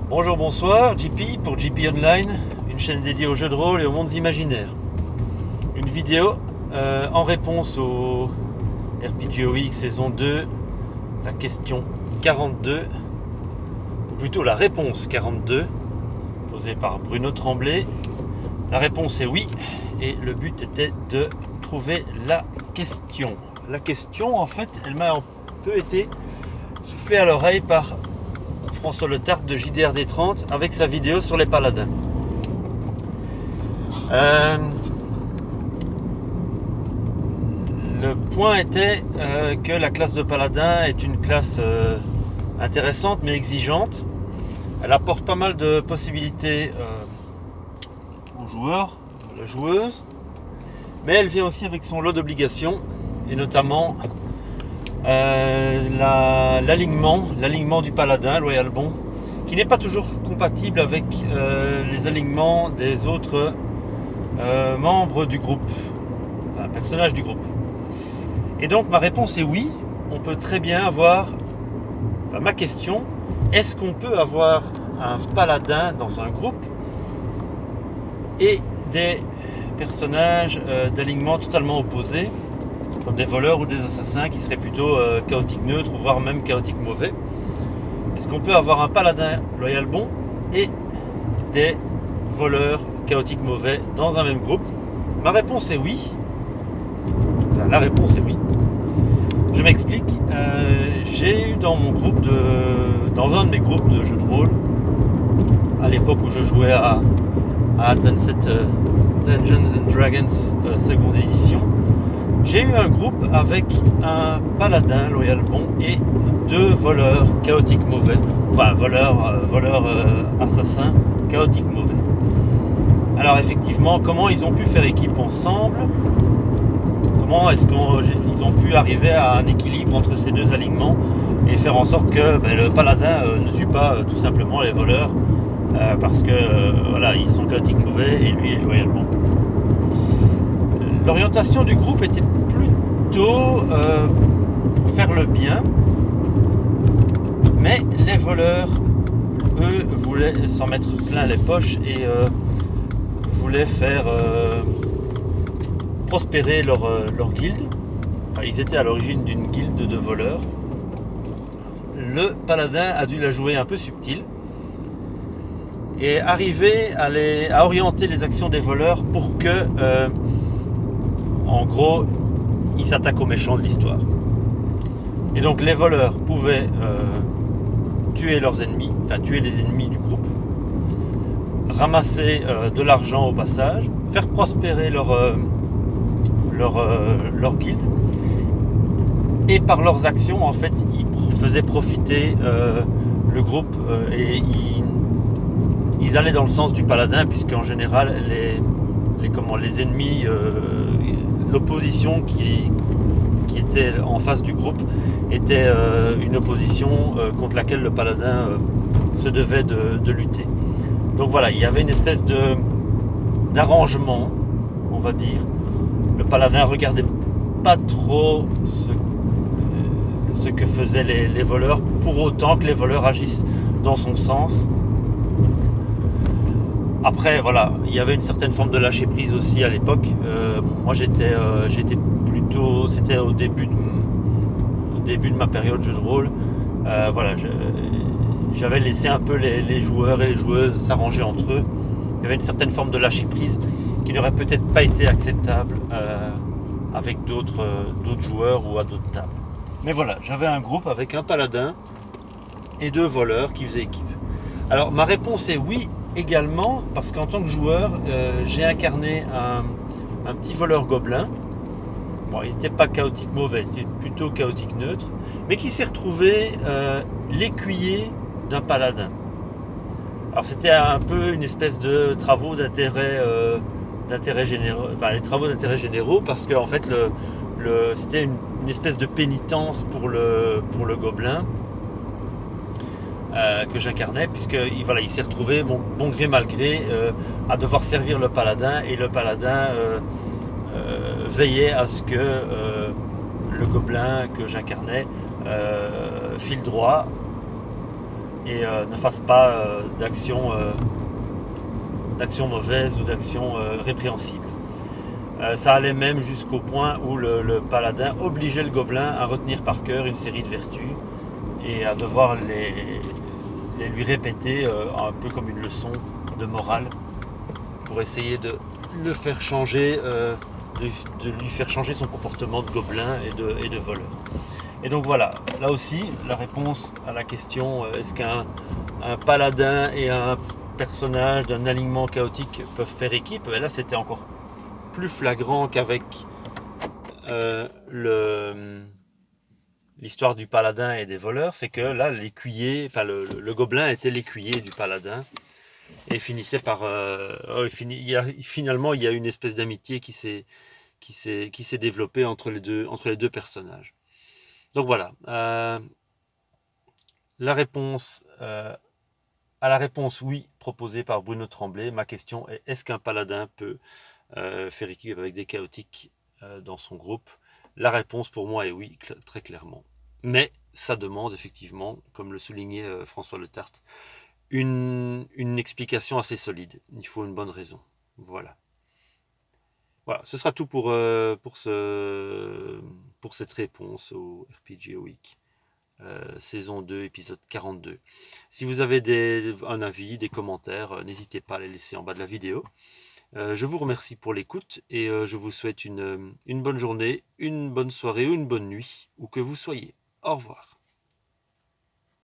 Bonjour, bonsoir, JP pour JP Online, une chaîne dédiée aux jeux de rôle et aux mondes imaginaires. Une vidéo en réponse au RPGOX saison 2, la question 42, ou plutôt la réponse 42, posée par Bruno Tremblay. La réponse est oui, et le but était de trouver la question. La question, en fait, elle m'a un peu été soufflée à l'oreille par François Le Tart de JDRD30 avec sa vidéo sur les paladins. Le point était que la classe de paladin est une classe intéressante mais exigeante. Elle apporte pas mal de possibilités aux joueurs, aux joueuses, mais elle vient aussi avec son lot d'obligations, et notamment l'alignement du paladin, Loyal Bon, qui n'est pas toujours compatible avec les alignements des autres membres du groupe, enfin, personnages du groupe. Et donc ma réponse est oui, on peut très bien avoir, enfin, ma question, est-ce qu'on peut avoir un paladin dans un groupe et des personnages d'alignement totalement opposés, comme des voleurs ou des assassins qui seraient plutôt chaotiques neutres ou voire même chaotiques mauvais? Est-ce qu'on peut avoir un paladin loyal bon et des voleurs chaotiques mauvais dans un même groupe? Ma réponse est oui. La réponse est oui. Je m'explique. J'ai eu dans un de mes groupes de jeux de rôle, à l'époque où je jouais à Advanced Dungeons and Dragons seconde édition, j'ai eu un groupe avec un paladin loyal bon et deux voleurs chaotiques mauvais, enfin voleurs assassins chaotiques mauvais. Alors effectivement, comment ils ont pu faire équipe ensemble? Comment est-ce qu'ils ont pu arriver à un équilibre entre ces deux alignements et faire en sorte que le paladin ne tue pas tout simplement les voleurs parce que voilà, ils sont chaotiques mauvais et lui est loyal bon. L'orientation du groupe était plutôt pour faire le bien, mais les voleurs, eux, voulaient s'en mettre plein les poches et voulaient faire prospérer leur guilde. Enfin, ils étaient à l'origine d'une guilde de voleurs. Le paladin a dû la jouer un peu subtil et arriver à orienter les actions des voleurs pour que en gros, ils s'attaquent aux méchants de l'histoire. Et donc les voleurs pouvaient tuer leurs ennemis, enfin tuer les ennemis du groupe, ramasser de l'argent au passage, faire prospérer leur guilde, et par leurs actions, en fait, ils faisaient profiter le groupe et ils allaient dans le sens du paladin, puisqu'en général, les ennemis, l'opposition qui était en face du groupe était une opposition contre laquelle le paladin se devait de lutter. Donc voilà, il y avait une espèce d'arrangement, on va dire. Le paladin regardait pas trop ce que faisaient les voleurs, pour autant que les voleurs agissent dans son sens. Après, voilà, il y avait une certaine forme de lâcher prise aussi à l'époque. Moi, j'étais plutôt, c'était au début de ma période jeu de rôle. Voilà, j'avais laissé un peu les joueurs et les joueuses s'arranger entre eux. Il y avait une certaine forme de lâcher prise qui n'aurait peut-être pas été acceptable avec d'autres joueurs ou à d'autres tables. Mais voilà, j'avais un groupe avec un paladin et deux voleurs qui faisaient équipe. Alors ma réponse est oui également, parce qu'en tant que joueur, j'ai incarné un petit voleur gobelin. Bon, il n'était pas chaotique mauvais, c'était plutôt chaotique neutre, mais qui s'est retrouvé l'écuyer d'un paladin. Alors c'était un peu une espèce de travaux d'intérêt généraux, enfin les travaux d'intérêt généraux, parce que en fait c'était une espèce de pénitence pour le gobelin que j'incarnais, puisque voilà, il s'est retrouvé bon gré mal gré à devoir servir le paladin, et le paladin veillait à ce que le gobelin que j'incarnais file droit et ne fasse pas d'action mauvaise ou d'action répréhensible. Ça allait même jusqu'au point où le paladin obligeait le gobelin à retenir par cœur une série de vertus et à devoir les lui répéter un peu comme une leçon de morale pour essayer de le faire changer, de lui faire changer son comportement de gobelin et de voleur. Et donc voilà, là aussi, la réponse à la question est-ce qu'un paladin et un personnage d'un alignement chaotique peuvent faire équipe, et là c'était encore plus flagrant qu'avec l'histoire du paladin et des voleurs, c'est que là l'écuyer, enfin le gobelin était l'écuyer du paladin et finissait par finalement il y a une espèce d'amitié qui s'est développée entre les deux personnages. Donc voilà, la réponse à la réponse oui proposée par Bruno Tremblay, ma question est: est-ce qu'un paladin peut faire équipe avec des chaotiques dans son groupe? La réponse pour moi est oui, très clairement. Mais ça demande effectivement, comme le soulignait François Le Tartre, une explication assez solide. Il faut une bonne raison. Voilà. Voilà, ce sera tout pour cette réponse au RPG Week. Saison 2, épisode 42. Si vous avez un avis, des commentaires, n'hésitez pas à les laisser en bas de la vidéo. Je vous remercie pour l'écoute et je vous souhaite une bonne journée, une bonne soirée ou une bonne nuit, où que vous soyez. Au revoir.